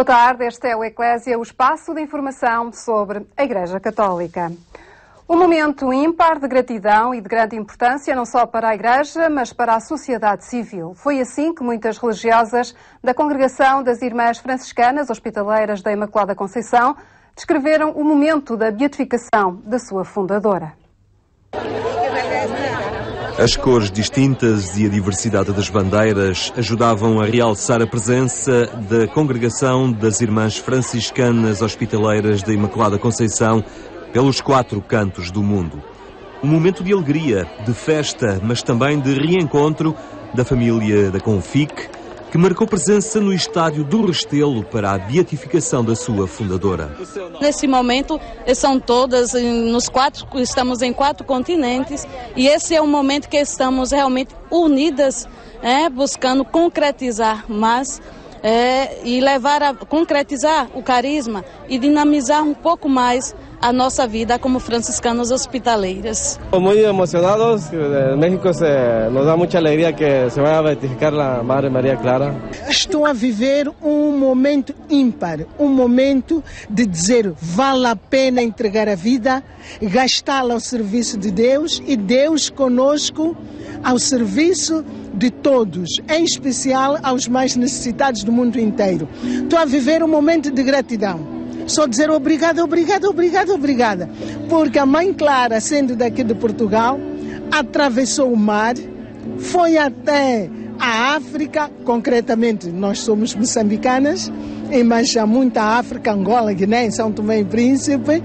Boa tarde, este é o Eclésia, o espaço de informação sobre a Igreja Católica. Um momento ímpar de gratidão e de grande importância não só para a Igreja, mas para a sociedade civil. Foi assim que muitas religiosas da Congregação das Irmãs Franciscanas Hospitaleiras da Imaculada Conceição descreveram o momento da beatificação da sua fundadora. As cores distintas e a diversidade das bandeiras ajudavam a realçar a presença da Congregação das Irmãs Franciscanas Hospitaleiras da Imaculada Conceição pelos 4 cantos do mundo. Um momento de alegria, de festa, mas também de reencontro da família da Confic, que marcou presença no estádio do Restelo para a beatificação da sua fundadora. Nesse momento, são todas, estamos em 4 continentes, e esse é um momento que estamos realmente unidas, buscando concretizar mais e levar a concretizar o carisma e dinamizar um pouco mais a nossa vida como franciscanos hospitaleiras. Muy emocionados, México nos dá muita alegria que se vai beatificar a Madre Maria Clara. Estou a viver um momento ímpar, um momento de dizer vale a pena entregar a vida, gastá-la ao serviço de Deus e Deus conosco ao serviço de todos, em especial aos mais necessitados do mundo inteiro. Estou a viver um momento de gratidão. Só dizer obrigada, obrigada, obrigada, obrigada. Porque a Mãe Clara, sendo daqui de Portugal, atravessou o mar, foi até a África, concretamente nós somos moçambicanas, mas há muita África, Angola, Guiné, São Tomé e Príncipe,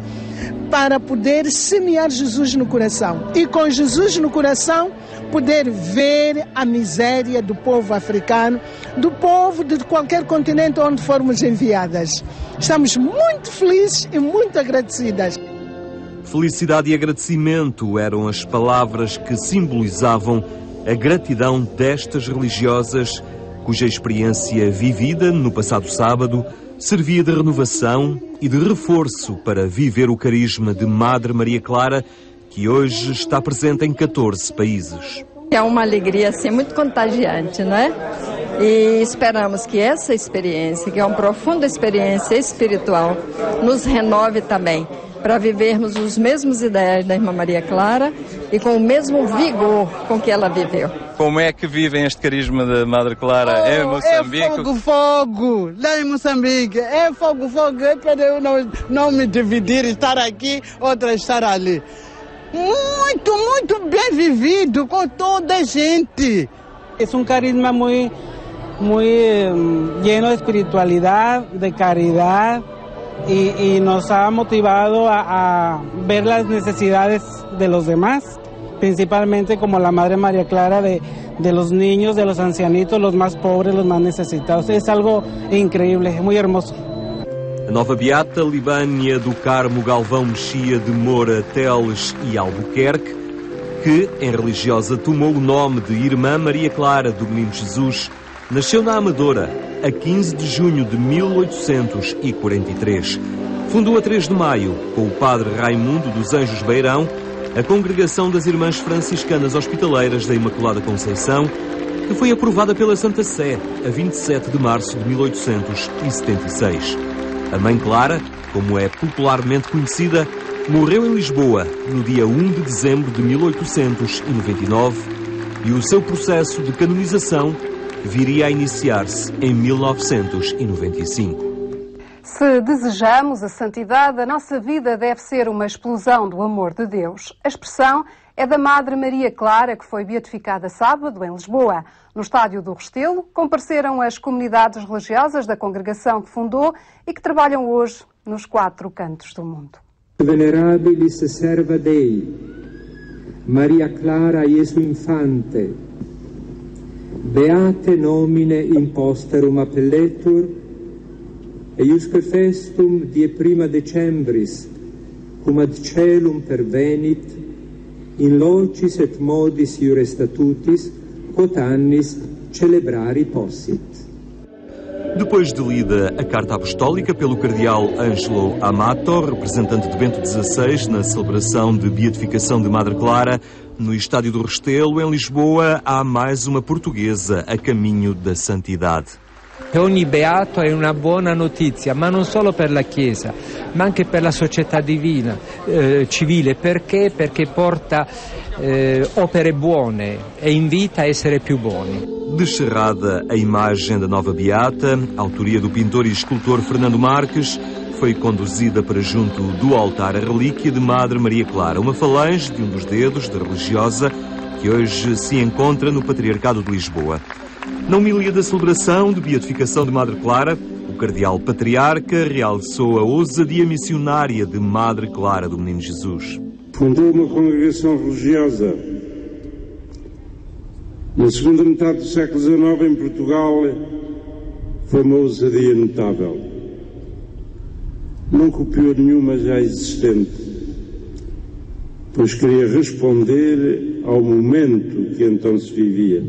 para poder semear Jesus no coração. E com Jesus no coração, poder ver a miséria do povo africano, do povo de qualquer continente onde formos enviadas. Estamos muito felizes e muito agradecidas. Felicidade e agradecimento eram as palavras que simbolizavam a gratidão destas religiosas, cuja experiência vivida no passado sábado servia de renovação e de reforço para viver o carisma de Madre Maria Clara, que hoje está presente em 14 países. É uma alegria assim, muito contagiante, não é? E esperamos que essa experiência, que é uma profunda experiência espiritual, nos renove também, para vivermos os mesmos ideais da Irmã Maria Clara e com o mesmo vigor com que ela viveu. Como é que vivem este carisma da Madre Clara em Moçambique? É fogo, fogo, lá em Moçambique. É fogo, fogo, é para eu não me dividir, estar aqui, outra estar ali. Muito, muito bem vivido com toda a gente. É um carisma muito lleno de espiritualidad, de caridad y nos ha motivado a ver las necesidades de los demás, principalmente como la Madre María Clara de los niños, de los ancianitos, los más pobres, los más necesitados. Es algo increíble, muy hermoso. A nova beata Libânia do Carmo Galvão Mexia de Moura, Teles e Albuquerque, que em religiosa tomou o nome de Irmã Maria Clara do Menino Jesus, nasceu na Amadora a 15 de junho de 1843. Fundou a 3 de maio, com o padre Raimundo dos Anjos Beirão, a Congregação das Irmãs Franciscanas Hospitaleiras da Imaculada Conceição, que foi aprovada pela Santa Sé a 27 de março de 1876. A Mãe Clara, como é popularmente conhecida, morreu em Lisboa no dia 1 de dezembro de 1899 e o seu processo de canonização viria a iniciar-se em 1995. Se desejamos a santidade, a nossa vida deve ser uma explosão do amor de Deus. A expressão é da Madre Maria Clara, que foi beatificada sábado em Lisboa. No estádio do Restelo, compareceram as comunidades religiosas da congregação que fundou e que trabalham hoje nos 4 cantos do mundo. Venerabilis serva Dei, Maria Clara Iesu Infante, beate nomine imposterum appelletur, eiusque festum die prima decembris, cum ad celum pervenit, in locis et modis iure statutis, quot annis celebrari possit. Depois de lida a carta apostólica pelo cardeal Ângelo Amato, representante de Bento XVI, na celebração de beatificação de Madre Clara, no estádio do Restelo, em Lisboa, há mais uma portuguesa a caminho da santidade. E ogni beato è una buona notizia, ma non solo per la Chiesa, ma anche per la società civile. Perché? Perché porta opere buone e invita a essere più buoni. Descerrada a imagem da nova beata, autoria do pintor e escultor Fernando Marques, foi conduzida para junto do altar a relíquia de Madre Maria Clara, uma falange de um dos dedos da religiosa que hoje se encontra no Patriarcado de Lisboa. Na homilia da celebração de beatificação de Madre Clara, o cardeal patriarca realçou a ousadia missionária de Madre Clara do Menino Jesus. Fundou uma congregação religiosa. Na segunda metade do século XIX, em Portugal, foi uma ousadia notável. Não copiou nenhuma já existente, pois queria responder ao momento que então se vivia.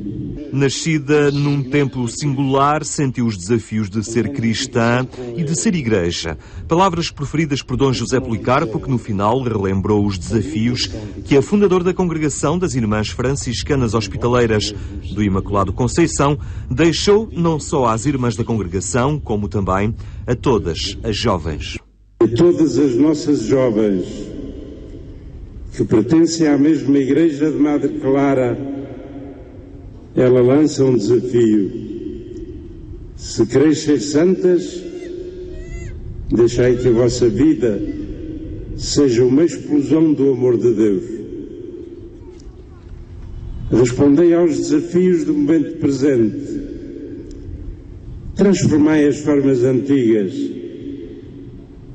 Nascida num templo singular, sentiu os desafios de ser cristã e de ser igreja. Palavras preferidas por Dom José Policarpo, que no final relembrou os desafios que a fundadora da Congregação das Irmãs Franciscanas Hospitaleiras do Imaculado Conceição deixou não só às irmãs da congregação, como também a todas as jovens. E todas as nossas jovens que pertencem à mesma Igreja de Madre Clara, ela lança um desafio. Se quereis ser santas, deixai que a vossa vida seja uma explosão do amor de Deus. Respondei aos desafios do momento presente. Transformai as formas antigas.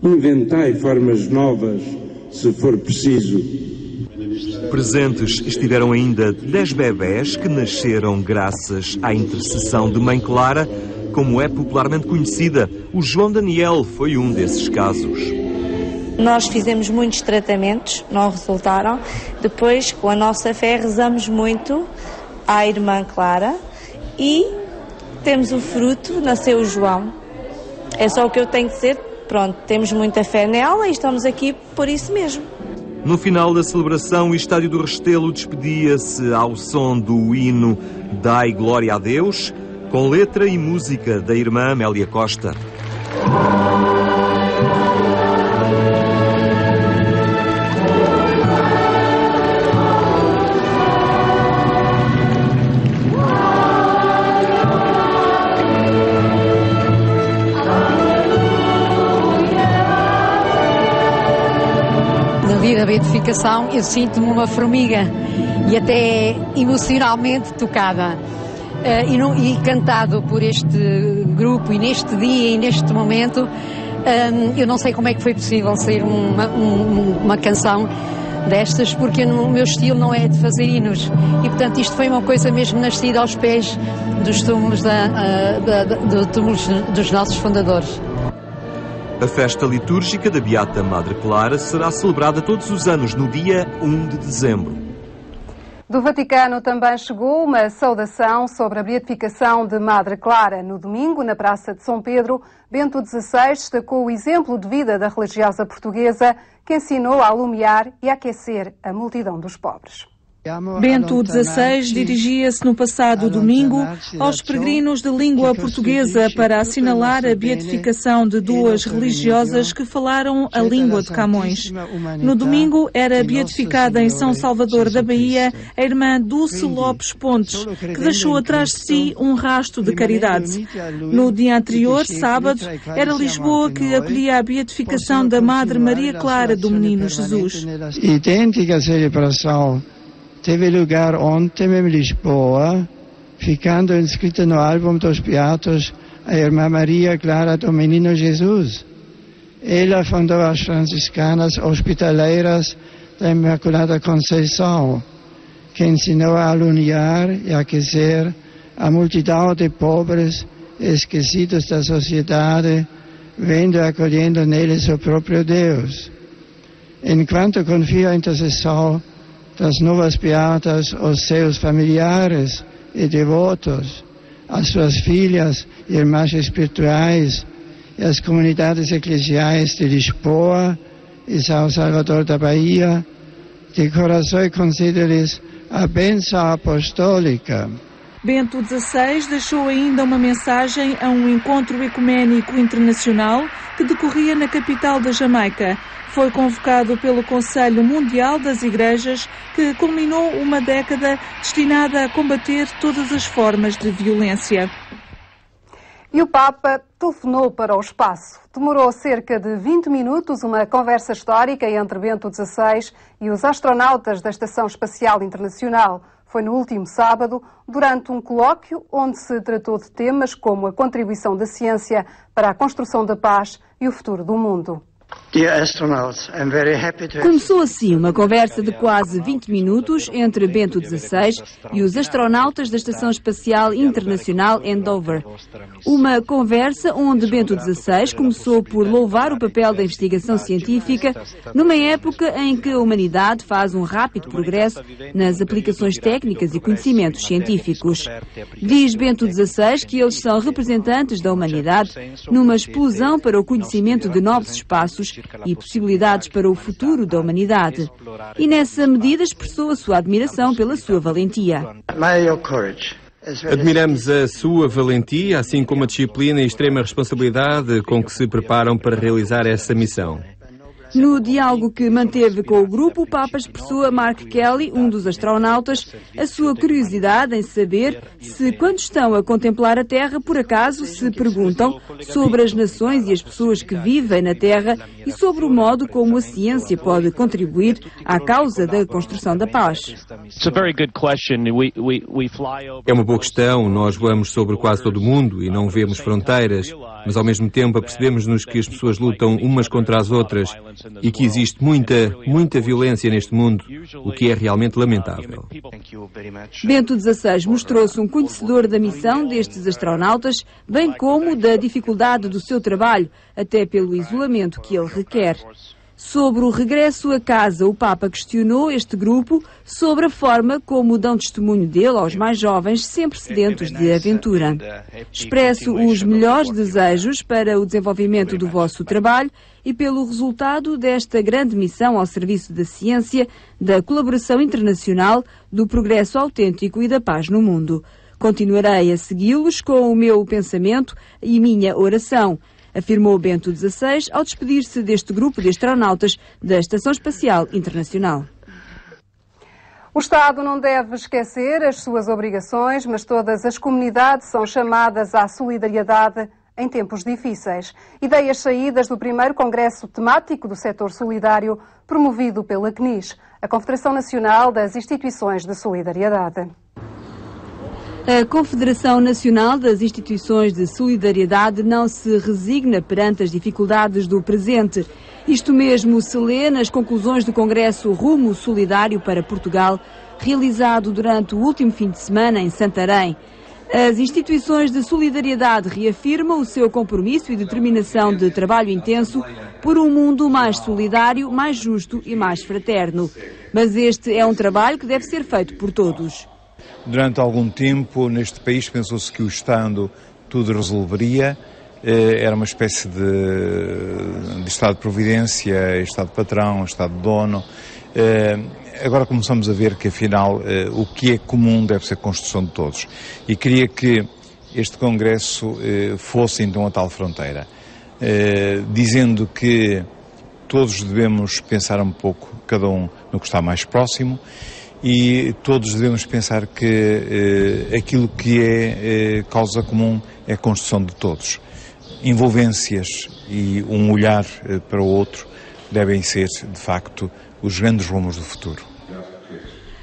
Inventai formas novas, se for preciso. Presentes estiveram ainda 10 bebés que nasceram graças à intercessão de Mãe Clara, como é popularmente conhecida. O João Daniel foi um desses casos. Nós fizemos muitos tratamentos, não resultaram. Depois, com a nossa fé, rezamos muito à Irmã Clara e temos o fruto, nasceu o João. É só o que eu tenho que dizer. Pronto, temos muita fé nela e estamos aqui por isso mesmo. No final da celebração, o Estádio do Restelo despedia-se ao som do hino Dai Glória a Deus, com letra e música da irmã Amélia Costa. Da beatificação, eu sinto-me uma formiga e até emocionalmente tocada e cantado por este grupo e neste dia e neste momento. Eu não sei como é que foi possível sair uma canção destas, porque o meu estilo não é de fazer hinos e portanto isto foi uma coisa mesmo nascida aos pés dos túmulos, dos nossos fundadores. A festa litúrgica da Beata Madre Clara será celebrada todos os anos no dia 1 de dezembro. Do Vaticano também chegou uma saudação sobre a beatificação de Madre Clara. No domingo, na Praça de São Pedro, Bento XVI destacou o exemplo de vida da religiosa portuguesa que ensinou a alumiar e a aquecer a multidão dos pobres. Bento XVI dirigia-se no passado domingo aos peregrinos de língua portuguesa para assinalar a beatificação de duas religiosas que falaram a língua de Camões. No domingo era beatificada em São Salvador da Bahia a irmã Dulce Lopes Pontes, que deixou atrás de si um rasto de caridade. No dia anterior, sábado, era Lisboa que acolhia a beatificação da Madre Maria Clara do Menino Jesus. Idêntica celebração teve lugar ontem em Lisboa, ficando inscrita no álbum dos beatos a Irmã Maria Clara do Menino Jesus. Ela fundou as franciscanas hospitaleiras da Imaculada Conceição, que ensinou a alumiar e aquecer a multidão de pobres esquecidos da sociedade, vendo e acolhendo neles o próprio Deus. Enquanto confia a intercessão das novas beatas aos seus familiares e devotos, às suas filhas, irmãs espirituais e às comunidades eclesiais de Lisboa e São Salvador da Bahia, de coração concede-lhes a bênção apostólica. Bento XVI deixou ainda uma mensagem a um encontro ecuménico internacional que decorria na capital da Jamaica. Foi convocado pelo Conselho Mundial das Igrejas, que culminou uma década destinada a combater todas as formas de violência. E o Papa telefonou para o espaço. Demorou cerca de 20 minutos uma conversa histórica entre Bento XVI e os astronautas da Estação Espacial Internacional. Foi no último sábado, durante um colóquio onde se tratou de temas como a contribuição da ciência para a construção da paz e o futuro do mundo. Começou assim uma conversa de quase 20 minutos entre Bento XVI e os astronautas da Estação Espacial Internacional em Dover. Uma conversa onde Bento XVI começou por louvar o papel da investigação científica numa época em que a humanidade faz um rápido progresso nas aplicações técnicas e conhecimentos científicos. Diz Bento XVI que eles são representantes da humanidade numa explosão para o conhecimento de novos espaços e possibilidades para o futuro da humanidade. E nessa medida expressou a sua admiração pela sua valentia. Admiramos a sua valentia, assim como a disciplina e extrema responsabilidade com que se preparam para realizar essa missão. No diálogo que manteve com o grupo, o Papa expressou a Mark Kelly, um dos astronautas, a sua curiosidade em saber se, quando estão a contemplar a Terra, por acaso se perguntam sobre as nações e as pessoas que vivem na Terra e sobre o modo como a ciência pode contribuir à causa da construção da paz. É uma boa questão. Nós voamos sobre quase todo o mundo e não vemos fronteiras, mas ao mesmo tempo apercebemos-nos que as pessoas lutam umas contra as outras e que existe muita violência neste mundo, o que é realmente lamentável. Bento XVI mostrou-se um conhecedor da missão destes astronautas, bem como da dificuldade do seu trabalho, até pelo isolamento que ele requer. Sobre o regresso a casa, o Papa questionou este grupo sobre a forma como dão testemunho dele aos mais jovens, sempre sedentos de aventura. Expresso os melhores desejos para o desenvolvimento do vosso trabalho e pelo resultado desta grande missão ao serviço da ciência, da colaboração internacional, do progresso autêntico e da paz no mundo. Continuarei a segui-los com o meu pensamento e minha oração, afirmou Bento XVI ao despedir-se deste grupo de astronautas da Estação Espacial Internacional. O Estado não deve esquecer as suas obrigações, mas todas as comunidades são chamadas à solidariedade em tempos difíceis. Ideias saídas do primeiro Congresso Temático do Setor Solidário, promovido pela CNIS, a Confederação Nacional das Instituições de Solidariedade. A Confederação Nacional das Instituições de Solidariedade não se resigna perante as dificuldades do presente. Isto mesmo se lê nas conclusões do Congresso Rumo Solidário para Portugal, realizado durante o último fim de semana em Santarém. As instituições de solidariedade reafirmam o seu compromisso e determinação de trabalho intenso por um mundo mais solidário, mais justo e mais fraterno. Mas este é um trabalho que deve ser feito por todos. Durante algum tempo, neste país, pensou-se que o Estado tudo resolveria. Era uma espécie de Estado de Providência, Estado de Patrão, Estado de Dono. Agora começamos a ver que, afinal, o que é comum deve ser a construção de todos. E queria que este Congresso fosse, então, a tal fronteira, dizendo que todos devemos pensar um pouco, cada um, no que está mais próximo, e todos devemos pensar que aquilo que é causa comum é a construção de todos. Envolvências e um olhar para o outro devem ser, de facto, os grandes rumos do futuro.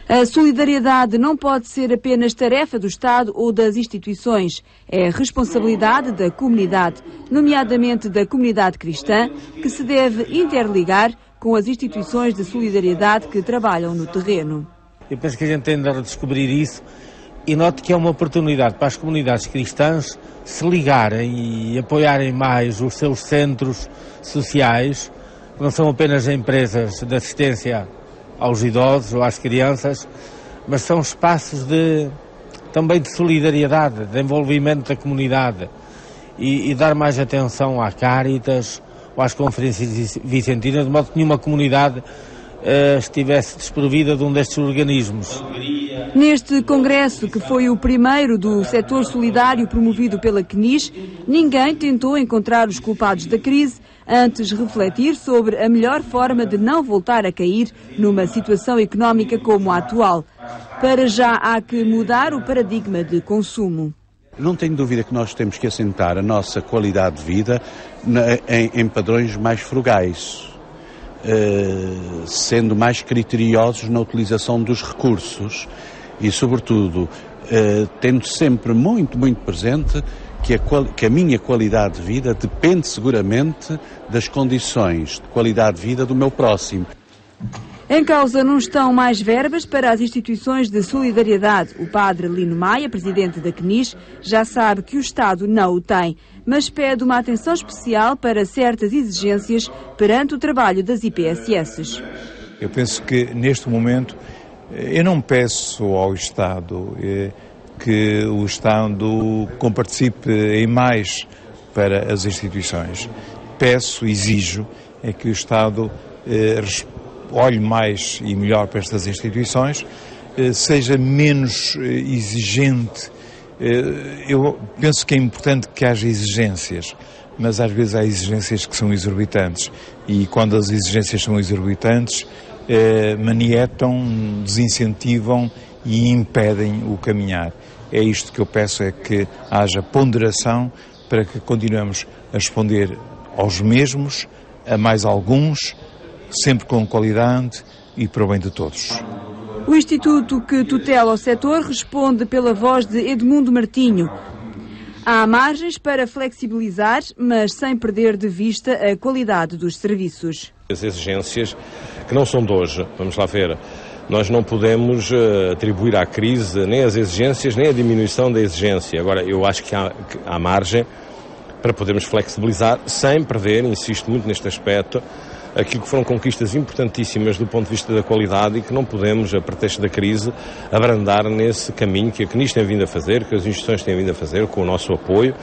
A solidariedade não pode ser apenas tarefa do Estado ou das instituições. É responsabilidade da comunidade, nomeadamente da comunidade cristã, que se deve interligar com as instituições de solidariedade que trabalham no terreno. Eu penso que a gente tem de redescobrir isso e note que é uma oportunidade para as comunidades cristãs se ligarem e apoiarem mais os seus centros sociais, que não são apenas empresas de assistência aos idosos ou às crianças, mas são espaços também de solidariedade, de envolvimento da comunidade e dar mais atenção à Cáritas ou às conferências vicentinas, de modo que nenhuma comunidade estivesse desprovida de um destes organismos. Neste congresso, que foi o primeiro do setor solidário promovido pela CNIS, ninguém tentou encontrar os culpados da crise, antes refletir sobre a melhor forma de não voltar a cair numa situação económica como a atual. Para já há que mudar o paradigma de consumo. Não tenho dúvida que nós temos que assentar a nossa qualidade de vida em padrões mais frugais, sendo mais criteriosos na utilização dos recursos e, sobretudo, tendo sempre muito presente que a minha qualidade de vida depende seguramente das condições de qualidade de vida do meu próximo. Em causa não estão mais verbas para as instituições de solidariedade. O padre Lino Maia, presidente da CNIS, já sabe que o Estado não o tem, mas pede uma atenção especial para certas exigências perante o trabalho das IPSS. Eu penso que, neste momento, eu não peço ao Estado que o Estado comparticipe em mais para as instituições. Peço, exijo, é que o Estado olhe mais e melhor para estas instituições, seja menos exigente. Eu penso que é importante que haja exigências, mas às vezes há exigências que são exorbitantes e quando as exigências são exorbitantes, manietam, desincentivam e impedem o caminhar. É isto que eu peço, é que haja ponderação para que continuemos a responder aos mesmos, a mais alguns, sempre com qualidade e para o bem de todos. O Instituto que tutela o setor responde pela voz de Edmundo Martinho. Há margens para flexibilizar, mas sem perder de vista a qualidade dos serviços. As exigências que não são de hoje, vamos lá ver, nós não podemos atribuir à crise nem as exigências nem a diminuição da exigência. Agora, eu acho que há margem para podermos flexibilizar sem perder, insisto muito neste aspecto, aquilo que foram conquistas importantíssimas do ponto de vista da qualidade e que não podemos, a pretexto da crise, abrandar nesse caminho que a CNIS tem vindo a fazer, que as instituições têm vindo a fazer, com o nosso apoio,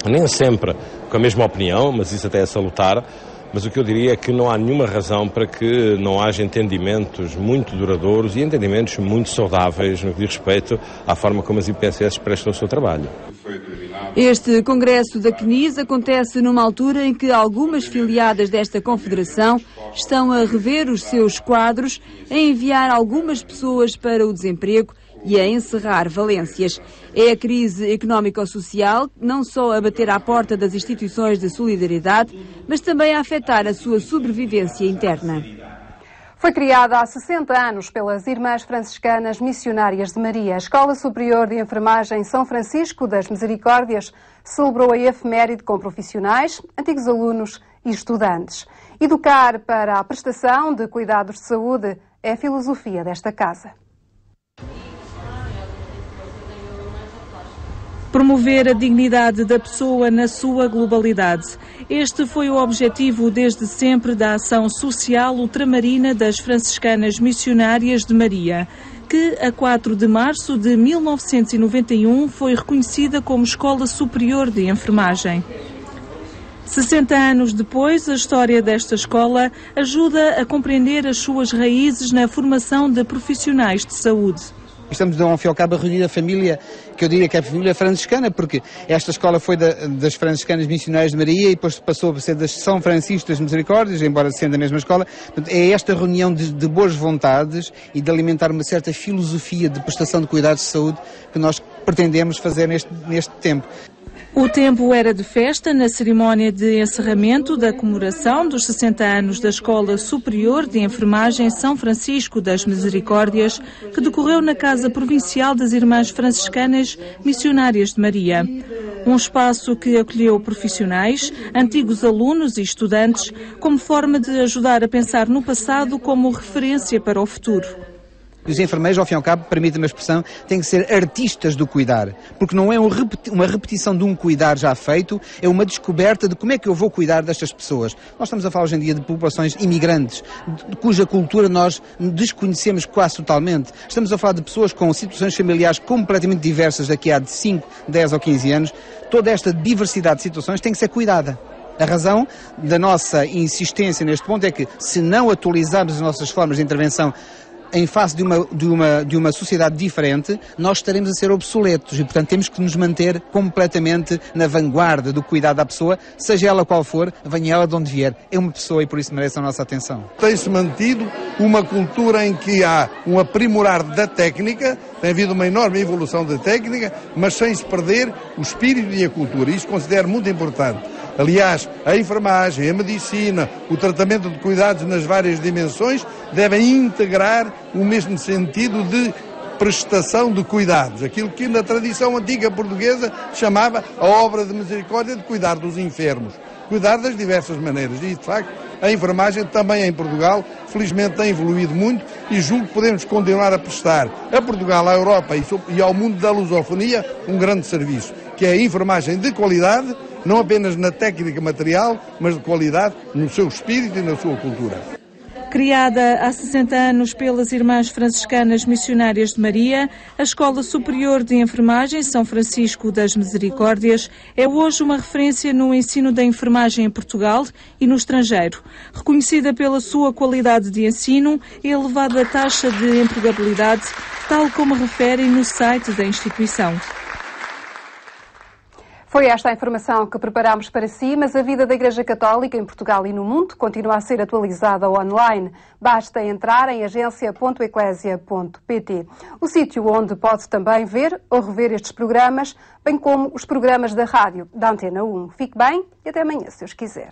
nem sempre com a mesma opinião, mas isso até é salutar, mas o que eu diria é que não há nenhuma razão para que não haja entendimentos muito duradouros e entendimentos muito saudáveis no que diz respeito à forma como as IPSS prestam o seu trabalho. Este congresso da CNIS acontece numa altura em que algumas filiadas desta confederação estão a rever os seus quadros, a enviar algumas pessoas para o desemprego e a encerrar valências. É a crise económico-social não só a bater à porta das instituições de solidariedade, mas também a afetar a sua sobrevivência interna. Foi criada há 60 anos pelas Irmãs Franciscanas Missionárias de Maria. A Escola Superior de Enfermagem São Francisco das Misericórdias celebrou a efeméride com profissionais, antigos alunos e estudantes. Educar para a prestação de cuidados de saúde é a filosofia desta casa. Promover a dignidade da pessoa na sua globalidade. Este foi o objetivo desde sempre da ação social ultramarina das Franciscanas Missionárias de Maria, que a 4 de março de 1991 foi reconhecida como Escola Superior de Enfermagem. 60 anos depois, a história desta escola ajuda a compreender as suas raízes na formação de profissionais de saúde. Estamos, ao fim e ao cabo, a reunir a família, que eu diria que é a família franciscana, porque esta escola foi das Franciscanas Missionárias de Maria e depois passou a ser das São Francisco das Misericórdias, embora sendo a mesma escola. Portanto, é esta reunião de boas vontades e de alimentar uma certa filosofia de prestação de cuidados de saúde que nós pretendemos fazer neste tempo. O tempo era de festa na cerimónia de encerramento da comemoração dos 60 anos da Escola Superior de Enfermagem São Francisco das Misericórdias, que decorreu na Casa Provincial das Irmãs Franciscanas Missionárias de Maria. Um espaço que acolheu profissionais, antigos alunos e estudantes, como forma de ajudar a pensar no passado como referência para o futuro. Os enfermeiros, ao fim e ao cabo, permitem-me a expressão, têm que ser artistas do cuidar, porque não é uma repetição de um cuidar já feito, é uma descoberta de como é que eu vou cuidar destas pessoas. Nós estamos a falar hoje em dia de populações imigrantes, cuja cultura nós desconhecemos quase totalmente. Estamos a falar de pessoas com situações familiares completamente diversas daqui a 5, 10 ou 15 anos. Toda esta diversidade de situações tem que ser cuidada. A razão da nossa insistência neste ponto é que, se não atualizarmos as nossas formas de intervenção em face de uma sociedade diferente, nós estaremos a ser obsoletos e, portanto, temos que nos manter completamente na vanguarda do cuidado da pessoa, seja ela qual for, venha ela de onde vier. É uma pessoa e por isso merece a nossa atenção. Tem-se mantido uma cultura em que há um aprimorar da técnica, tem havido uma enorme evolução da técnica, mas sem se perder o espírito e a cultura. Isso considero muito importante. Aliás, a enfermagem, a medicina, o tratamento de cuidados nas várias dimensões devem integrar o mesmo sentido de prestação de cuidados. Aquilo que na tradição antiga portuguesa chamava a obra de misericórdia de cuidar dos enfermos. Cuidar das diversas maneiras. E, de facto, a enfermagem também em Portugal, felizmente, tem evoluído muito e julgo que podemos continuar a prestar a Portugal, à Europa e ao mundo da lusofonia um grande serviço, que é a enfermagem de qualidade, não apenas na técnica material, mas de qualidade no seu espírito e na sua cultura. Criada há 60 anos pelas Irmãs Franciscanas Missionárias de Maria, a Escola Superior de Enfermagem São Francisco das Misericórdias é hoje uma referência no ensino da enfermagem em Portugal e no estrangeiro. Reconhecida pela sua qualidade de ensino e elevada taxa de empregabilidade, tal como referem no site da instituição. Foi esta a informação que preparámos para si, mas a vida da Igreja Católica em Portugal e no mundo continua a ser atualizada online. Basta entrar em agência.eclesia.pt, o sítio onde pode também ver ou rever estes programas, bem como os programas da rádio da Antena 1. Fique bem e até amanhã, se Deus quiser.